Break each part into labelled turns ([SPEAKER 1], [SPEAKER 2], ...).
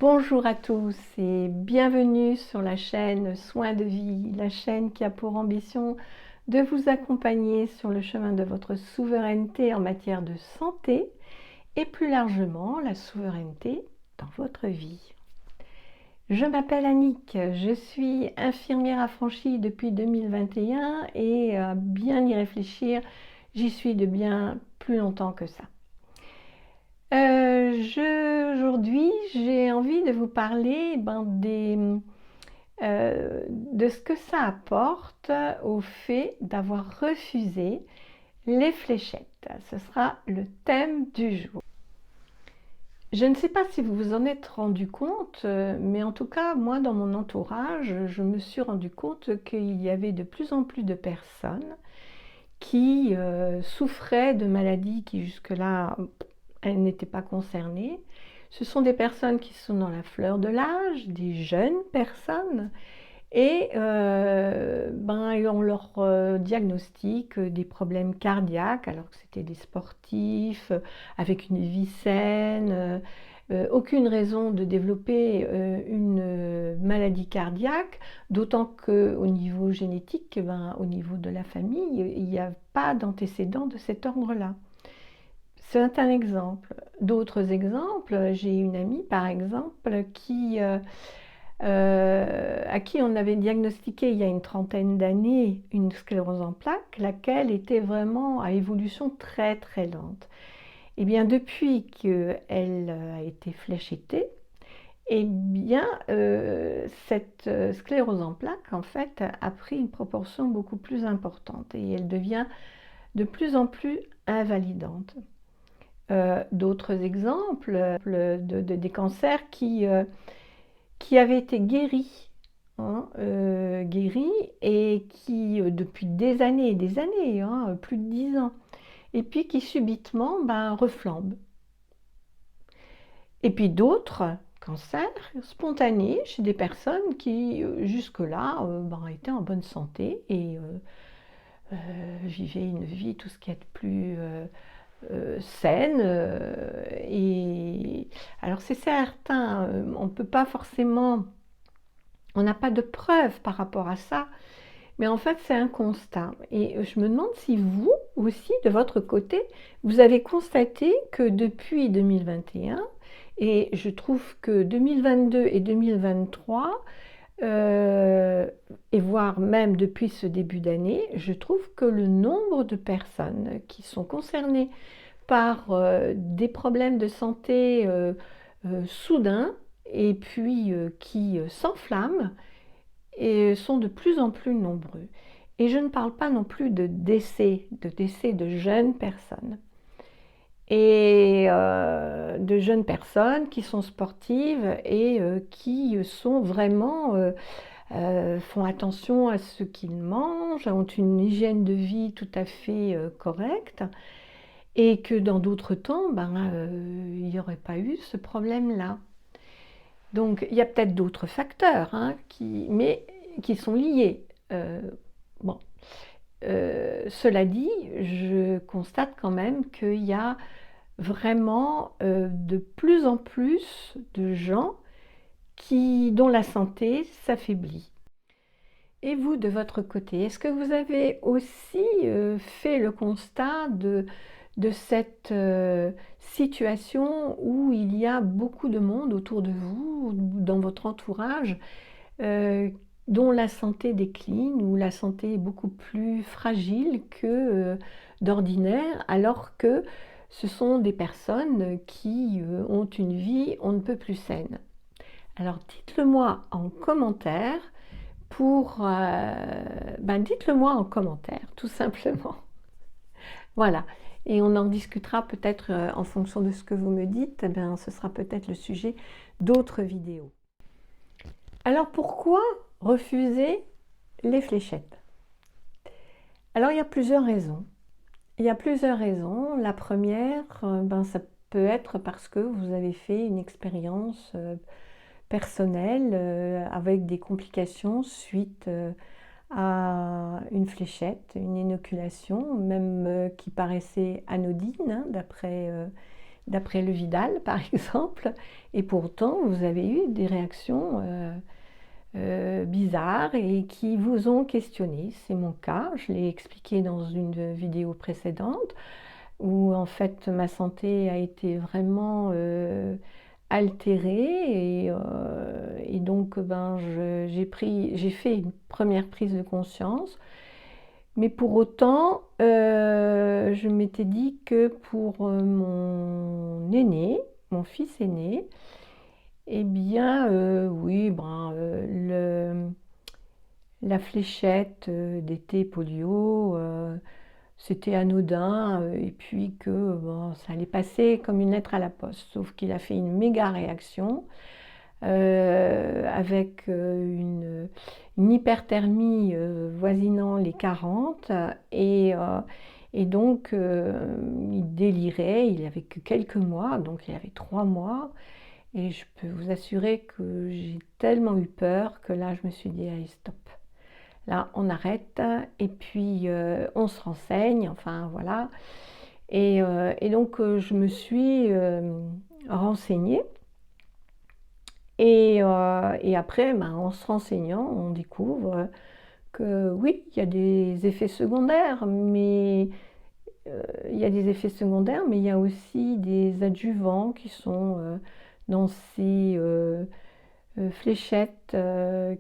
[SPEAKER 1] Bonjour à tous et bienvenue sur la chaîne Soins de Vie, la chaîne qui a pour ambition de vous accompagner sur le chemin de votre souveraineté en matière de santé et plus largement la souveraineté dans votre vie. Je m'appelle Annick, je suis infirmière affranchie depuis 2021 et à bien y réfléchir, j'y suis de bien plus longtemps que ça. Aujourd'hui, j'ai envie de vous parler de ce que ça apporte au fait d'avoir refusé les fléchettes. Ce sera le thème du jour. Je ne sais pas si vous vous en êtes rendu compte, mais en tout cas, moi, dans mon entourage, je me suis rendu compte qu'il y avait de plus en plus de personnes qui souffraient de maladies qui jusque-là, elles n'étaient pas concernées. Ce sont des personnes qui sont dans la fleur de l'âge, des jeunes personnes, et on leur diagnostique des problèmes cardiaques, alors que c'était des sportifs, avec une vie saine, aucune raison de développer une maladie cardiaque, d'autant qu'au niveau génétique, au niveau de la famille, il n'y a pas d'antécédents de cet ordre-là. C'est un exemple. D'autres exemples, j'ai une amie par exemple à qui on avait diagnostiqué il y a une trentaine d'années une sclérose en plaques, laquelle était vraiment à évolution très très lente. Et bien depuis qu'elle a été fléchettée, et bien cette sclérose en plaques en fait a pris une proportion beaucoup plus importante et elle devient de plus en plus invalidante. D'autres exemples des cancers qui avaient été guéris, guéris et qui depuis des années et des années, plus de 10 ans, et puis qui subitement reflambent. Et puis d'autres cancers spontanés chez des personnes qui jusque-là étaient en bonne santé et vivaient une vie tout ce qui est de plus saine. Et alors c'est certain, on ne peut pas forcément, on n'a pas de preuves par rapport à ça, mais en fait c'est un constat. Et je me demande si vous aussi, de votre côté, vous avez constaté que depuis 2021, et je trouve que 2022 et 2023, et voire même depuis ce début d'année, je trouve que le nombre de personnes qui sont concernées par des problèmes de santé soudains et puis qui s'enflamment et sont de plus en plus nombreux. Et je ne parle pas non plus de décès de jeunes personnes. Et de jeunes personnes qui sont sportives et qui sont vraiment font attention à ce qu'ils mangent, ont une hygiène de vie tout à fait correcte, et que dans d'autres temps, il n'y aurait pas eu ce problème-là. Donc il y a peut-être d'autres facteurs, mais qui sont liés. Bon. Cela dit, je constate quand même qu'il y a vraiment de plus en plus de gens dont la santé s'affaiblit. Et vous, de votre côté, est-ce que vous avez aussi fait le constat de cette situation où il y a beaucoup de monde autour de vous, dans votre entourage, euh, dont la santé décline, ou la santé est beaucoup plus fragile que d'ordinaire, alors que ce sont des personnes qui ont une vie on ne peut plus saine? Alors dites-le moi en commentaire dites-le moi en commentaire, tout simplement. Voilà. Et on en discutera peut-être en fonction de ce que vous me dites, ce sera peut-être le sujet d'autres vidéos. Alors pourquoi refuser les fléchettes? Alors il y a plusieurs raisons. La première, ça peut être parce que vous avez fait une expérience personnelle avec des complications suite à une fléchette, une inoculation, même qui paraissait anodine, d'après d'après le Vidal par exemple, et pourtant vous avez eu des réactions bizarres et qui vous ont questionné. C'est mon cas, je l'ai expliqué dans une vidéo précédente, où en fait ma santé a été vraiment altérée et donc ben, j'ai fait une première prise de conscience, mais pour autant je m'étais dit que pour mon aîné, mon fils aîné, eh bien oui, ben, la fléchette d'été polio, c'était anodin, et puis que bon, ça allait passer comme une lettre à la poste. Sauf qu'il a fait une méga réaction avec une hyperthermie voisinant les 40 et donc il délirait, il n'avait que quelques mois, donc il avait 3 mois. Et je peux vous assurer que j'ai tellement eu peur que là je me suis dit allez stop. Là, on arrête et puis on se renseigne, enfin voilà. Et donc, je me suis renseignée. Et après, ben, en se renseignant, on découvre que oui, il y a des effets secondaires, mais il y a aussi des adjuvants qui sont dans ces fléchettes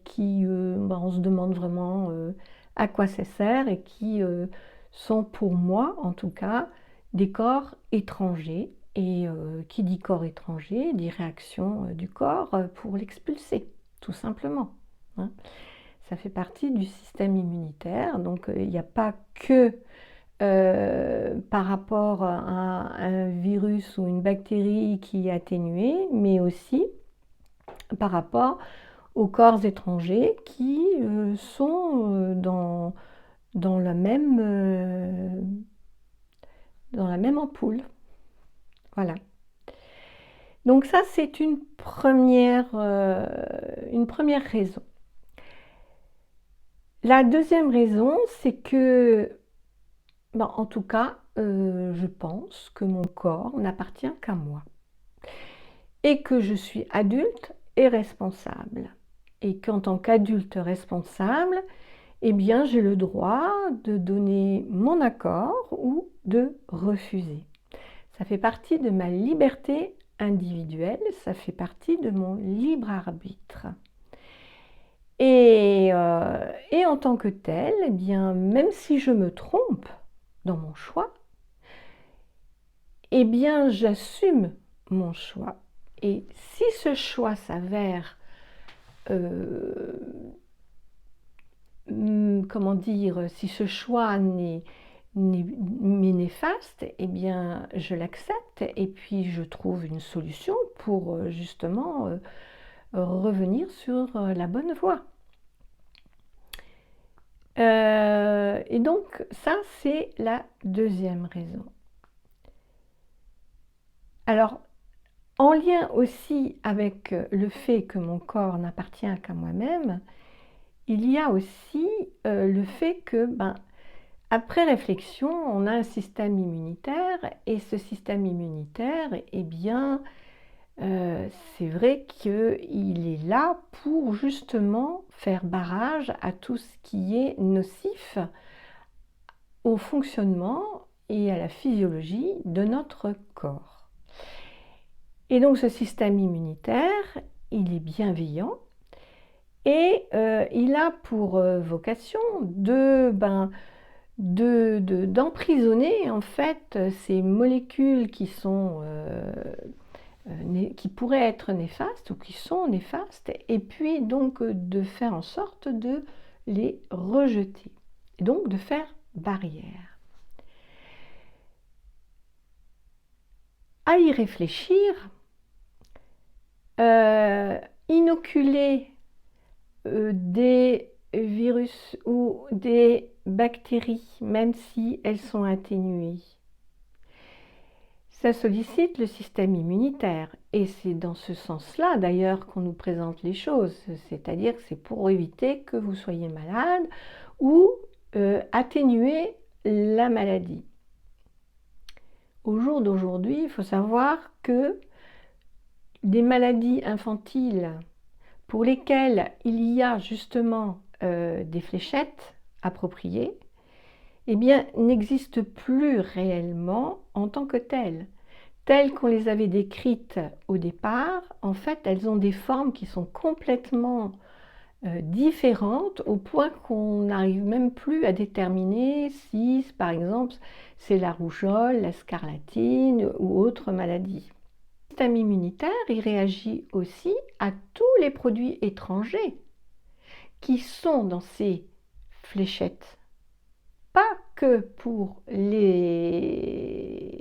[SPEAKER 1] qui, ben, on se demande vraiment à quoi ça sert et qui sont pour moi, en tout cas, des corps étrangers. Et qui dit corps étranger, dit réaction du corps pour l'expulser, tout simplement. Hein. Ça fait partie du système immunitaire, donc il n'y a pas que par rapport à un virus ou une bactérie qui est atténuée, mais aussi par rapport aux corps étrangers qui sont dans dans la même ampoule. Voilà. Donc ça, c'est une première raison. La deuxième raison, c'est que, ben, en tout cas, je pense que mon corps n'appartient qu'à moi. Et que je suis adulte et responsable. Et qu'en tant qu'adulte responsable, eh bien, j'ai le droit de donner mon accord ou de refuser. Ça fait partie de ma liberté individuelle, ça fait partie de mon libre arbitre. Et en tant que tel, eh bien, même si je me trompe dans mon choix, eh bien, j'assume mon choix. Et si ce choix s'avère, comment dire, si ce choix m'est néfaste, eh bien, je l'accepte et puis je trouve une solution pour justement revenir sur la bonne voie. Et donc, ça, c'est la deuxième raison. Alors, en lien aussi avec le fait que mon corps n'appartient qu'à moi-même, il y a aussi le fait que, ben, après réflexion, on a un système immunitaire et ce système immunitaire, eh bien, c'est vrai qu'il est là pour justement faire barrage à tout ce qui est nocif au fonctionnement et à la physiologie de notre corps. Et donc ce système immunitaire, il est bienveillant et il a pour vocation d'emprisonner en fait ces molécules qui pourraient être néfastes ou qui sont néfastes, et puis donc de faire en sorte de les rejeter, et donc de faire barrière. À y réfléchir, inoculer des virus ou des bactéries, même si elles sont atténuées, ça sollicite le système immunitaire. Et c'est dans ce sens-là d'ailleurs qu'on nous présente les choses, c'est-à-dire que c'est pour éviter que vous soyez malade ou atténuer la maladie. au jour d'aujourd'hui, il faut savoir que des maladies infantiles pour lesquelles il y a justement des fléchettes appropriées, eh bien, n'existent plus réellement en tant que telles. Telles qu'on les avait décrites au départ, en fait, elles ont des formes qui sont complètement différentes au point qu'on n'arrive même plus à déterminer si, par exemple, c'est la rougeole, la scarlatine ou autre maladie. Le système immunitaire, il réagit aussi à tous les produits étrangers qui sont dans ces fléchettes. Pas que pour les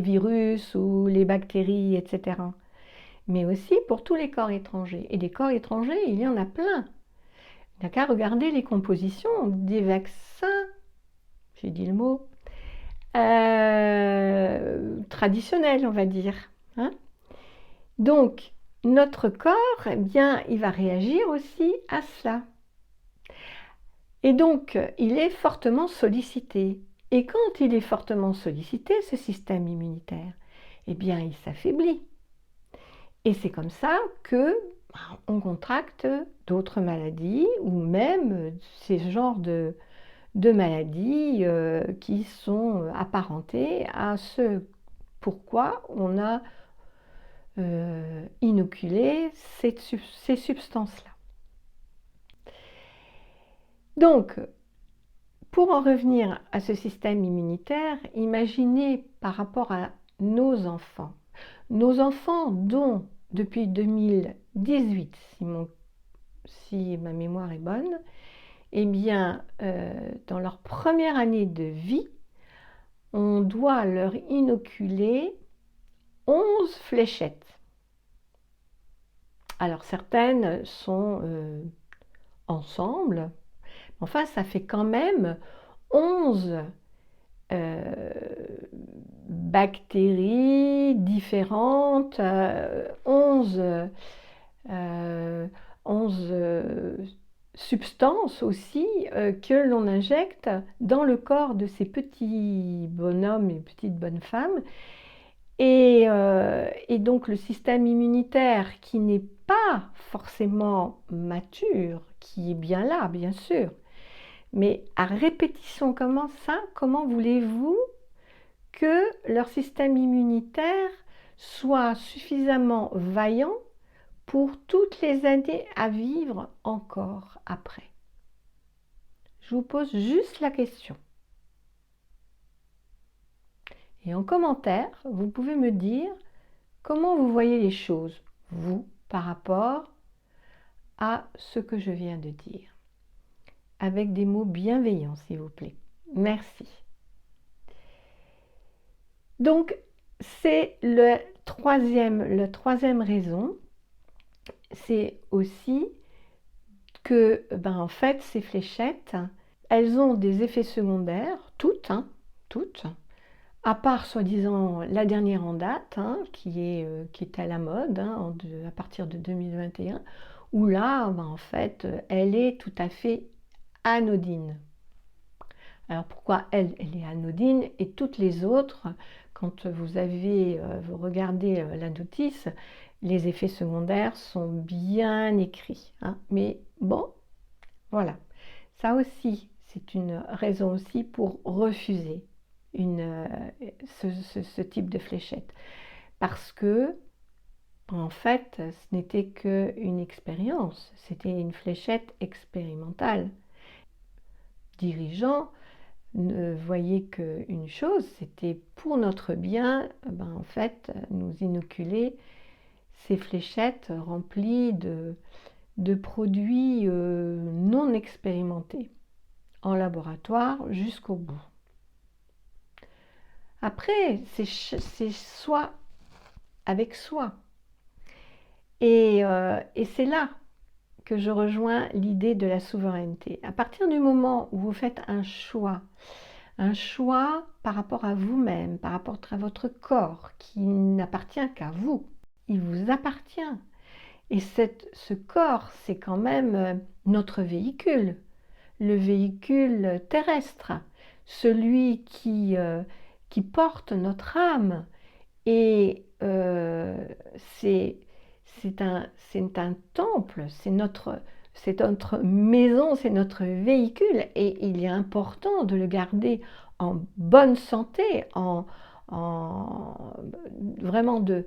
[SPEAKER 1] virus ou les bactéries, etc., mais aussi pour tous les corps étrangers. Et des corps étrangers, il y en a plein. Il n'y a qu'à regarder les compositions des vaccins, j'ai dit le mot, traditionnels, on va dire. Hein. Donc, notre corps, eh bien, il va réagir aussi à cela. Et donc, il est fortement sollicité. Et quand il est fortement sollicité, ce système immunitaire, eh bien, il s'affaiblit. Et c'est comme ça que on contracte d'autres maladies ou même ces genres de maladies qui sont apparentées à ce pourquoi on a inoculé ces substances-là. Donc, pour en revenir à ce système immunitaire, imaginez par rapport à nos enfants dont depuis 2018, si ma mémoire est bonne, eh bien, dans leur première année de vie, on doit leur inoculer 11 fléchettes. Alors certaines sont ensemble, enfin ça fait quand même 11 bactéries différentes, 11 substances aussi que l'on injecte dans le corps de ces petits bonhommes et petites bonnes femmes. Et donc le système immunitaire qui n'est pas forcément mature, qui est bien là, bien sûr, mais à répétition comme ça, comment voulez-vous que leur système immunitaire soit suffisamment vaillant pour toutes les années à vivre encore après? Je vous pose juste la question. Et en commentaire, vous pouvez me dire comment vous voyez les choses, vous, par rapport à ce que je viens de dire. Avec des mots bienveillants, s'il vous plaît. Merci. Donc, c'est la troisième raison, c'est aussi que, en fait, ces fléchettes, elles ont des effets secondaires, toutes, à part, soi-disant, la dernière en date, qui est à la mode, à partir de 2021, où là, en fait, elle est tout à fait anodine. Alors pourquoi elle est anodine et toutes les autres, quand vous regardez la notice, les effets secondaires sont bien écrits. Mais bon, voilà. Ça aussi, c'est une raison aussi pour refuser ce type de fléchette. Parce que, en fait, ce n'était qu'une expérience. C'était une fléchette expérimentale. Dirigeant ne voyait qu'une chose, c'était pour notre bien, en fait, nous inoculer ces fléchettes remplies de produits non expérimentés en laboratoire jusqu'au bout. Après, c'est soi avec soi. Et c'est là que je rejoins l'idée de la souveraineté. À partir du moment où vous faites un choix par rapport à vous-même, par rapport à votre corps, qui n'appartient qu'à vous, il vous appartient. Et ce corps, c'est quand même notre véhicule, le véhicule terrestre, celui qui qui porte notre âme. Et c'est un temple, c'est notre maison, c'est notre véhicule. Et il est important de le garder en bonne santé, en- vraiment de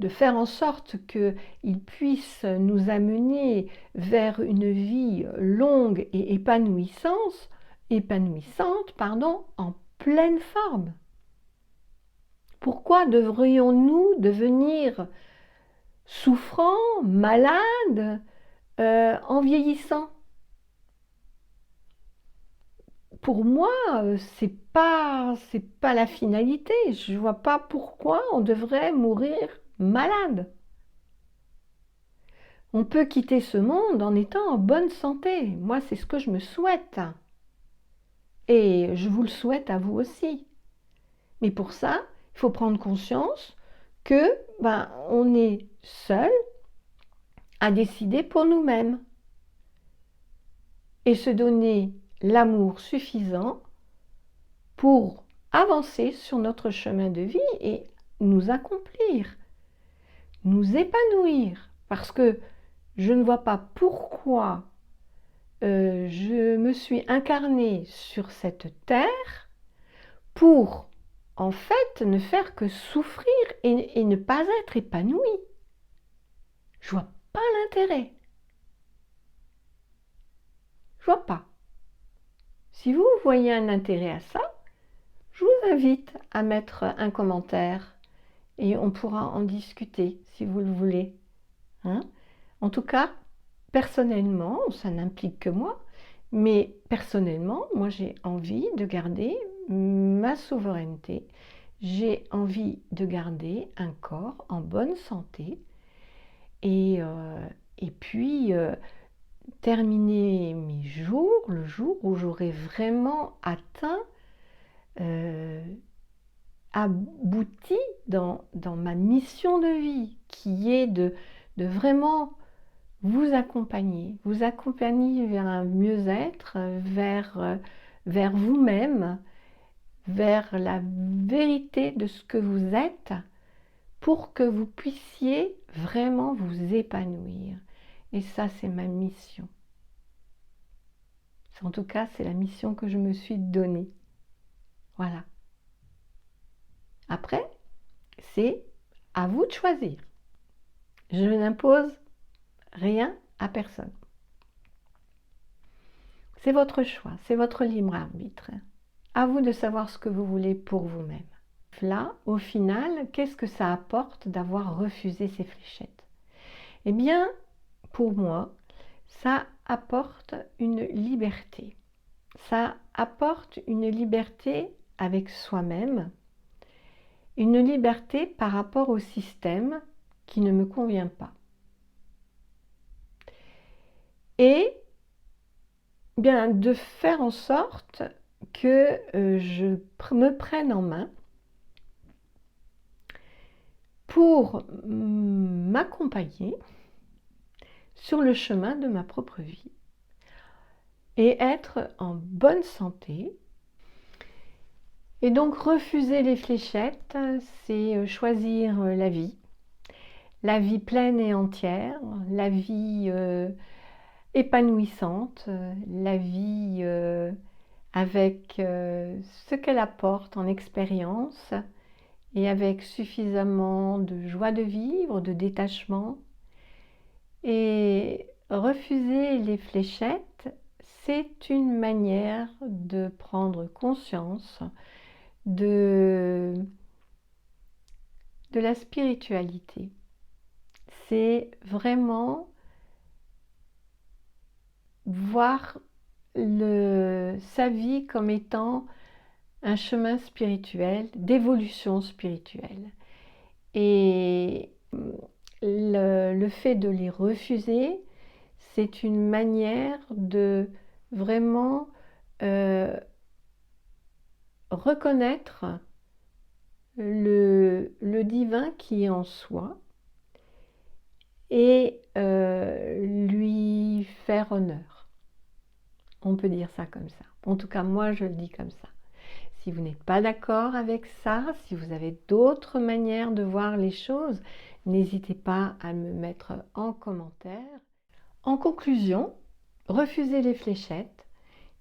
[SPEAKER 1] faire en sorte qu'il puisse nous amener vers une vie longue et épanouissante, pardon, en pleine forme. Pourquoi devrions-nous devenir souffrants, malades, en vieillissant? Pour moi, c'est pas la finalité. Je ne vois pas pourquoi on devrait mourir malade. On peut quitter ce monde en étant en bonne santé. Moi, c'est ce que je me souhaite. Et je vous le souhaite à vous aussi. Mais pour ça, il faut prendre conscience que on est seul à décider pour nous-mêmes et se donner l'amour suffisant pour avancer sur notre chemin de vie et nous accomplir, nous épanouir. Parce que je ne vois pas pourquoi je me suis incarnée sur cette terre pour en fait ne faire que souffrir et ne pas être épanouie. Je vois pas l'intérêt. Je vois pas. Si vous voyez un intérêt à ça, je vous invite à mettre un commentaire et on pourra en discuter si vous le voulez. Hein? En tout cas, personnellement, ça n'implique que moi, mais personnellement, moi j'ai envie de garder ma souveraineté, j'ai envie de garder un corps en bonne santé et, puis terminer mes jours, le jour où j'aurai vraiment atteint, abouti dans ma mission de vie, qui est de vraiment vous accompagner vers un mieux-être, vers vous-même, vers la vérité de ce que vous êtes, pour que vous puissiez vraiment vous épanouir. Et ça, c'est ma mission. En tout cas, c'est la mission que je me suis donnée. Voilà. Après, c'est à vous de choisir. Je n'impose rien à personne. C'est votre choix, c'est votre libre arbitre. À vous de savoir ce que vous voulez pour vous-même. Là, au final, qu'est-ce que ça apporte d'avoir refusé ces fléchettes? Eh bien, pour moi, ça apporte une liberté. Ça apporte une liberté avec soi-même, une liberté par rapport au système qui ne me convient pas. Et bien de faire en sorte que je me prenne en main pour m'accompagner sur le chemin de ma propre vie et être en bonne santé. Et donc refuser les fléchettes, c'est choisir la vie pleine et entière, la vie épanouissante, la vie avec ce qu'elle apporte en expérience et avec suffisamment de joie de vivre, de détachement. Et refuser les fléchettes, c'est une manière de prendre conscience de la spiritualité. C'est vraiment voir sa vie comme étant un chemin spirituel, d'évolution spirituelle. Et le fait de les refuser, c'est une manière de vraiment reconnaître le divin qui est en soi et lui faire honneur. On peut dire ça comme ça. En tout cas, moi, je le dis comme ça. Si vous n'êtes pas d'accord avec ça, si vous avez d'autres manières de voir les choses, n'hésitez pas à me mettre en commentaire. En conclusion, refuser les fléchettes,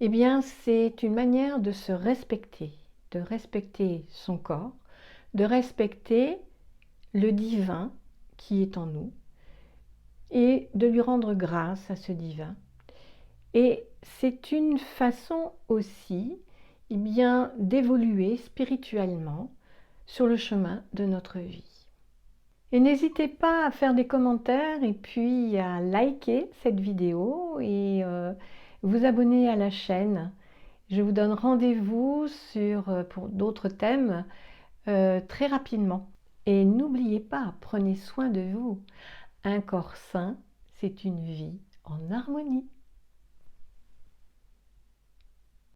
[SPEAKER 1] eh bien, c'est une manière de se respecter, de respecter son corps, de respecter le divin qui est en nous et de lui rendre grâce à ce divin. Et c'est une façon aussi, eh bien, d'évoluer spirituellement sur le chemin de notre vie. Et n'hésitez pas à faire des commentaires et puis à liker cette vidéo et vous abonner à la chaîne. Je vous donne rendez-vous pour d'autres thèmes très rapidement. Et n'oubliez pas, prenez soin de vous. Un corps sain, c'est une vie en harmonie.